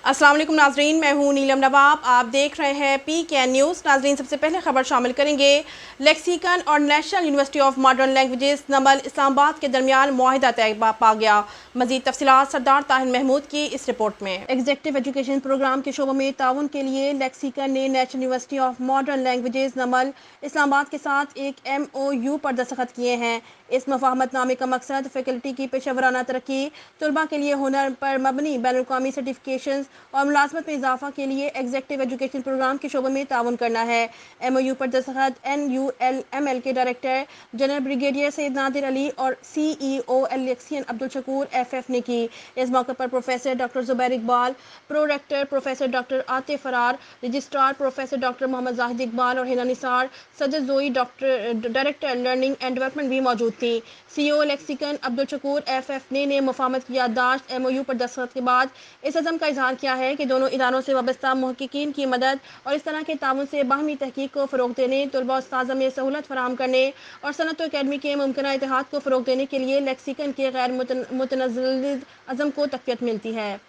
अस्सलाम वालेकुम नाजरीन, मैं हूँ नीलम नवाब। आप देख रहे हैं PKN न्यूज़। नाजरीन, सबसे पहले खबर शामिल करेंगे। लेक्सिकन और National University of Modern Languages NUML Islamabad के दरमियान मुआहिदा तय पा गया। मजीद तफसीलात सरदार ताहिर महमूद की इस रिपोर्ट में। एग्जीक्यूटिव एजुकेशन प्रोग्राम के शोबों में ताउन के लिए लेक्सिकन ने National University of Modern Languages NUML Islamabad के साथ एक MOU पर दस्तखत किए हैं। इस मुफाहमतनामे का मकसद फैकल्टी की पेशेवराना तरक्की, तलबा के लिए हुनर पर मबनी बैनुल-अक़वामी सर्टिफिकेशन और मुलाजमत में इजाफा के लिए एग्जीक्यूटिव एजुकेशन प्रोग्राम के शोबों में ताउन करना है। MOU पर दस्तखत NULML के director general brigadier Syed Nadir Ali और CEO election Abdul Shakoor FF ने की। इस मौके पर professor doctor Zubair Iqbal, prorector professor doctor Atif Farar, registrar professor doctor Mohammad Zahid Iqbal और हिना निसार, सदर जोई डायरेक्टर लर्निंग एंड डेवलपमेंट भी मौजूद थी। CEO Lexicon Abdul Shakoor FF ने मुफाहमत की याददाश्त MOU पर दस्तखत के बाद इस अज़म का इजहार किया है कि दोनों इदारों से वाबस्ता मुहक्किकीन की मदद और इस तरह के ताउन से बाहमी तहकीक को फ़रोग़ देने, तलबा उस्ताज़ में सहूलत फराहम करने और सनअत व अकेडमी के मुमकिना इत्तेहाद को फ़रोग़ देने के लिए लेक्सिकन के गैर मुतनज़्ज़िल अज़म को तक़वियत मिलती है।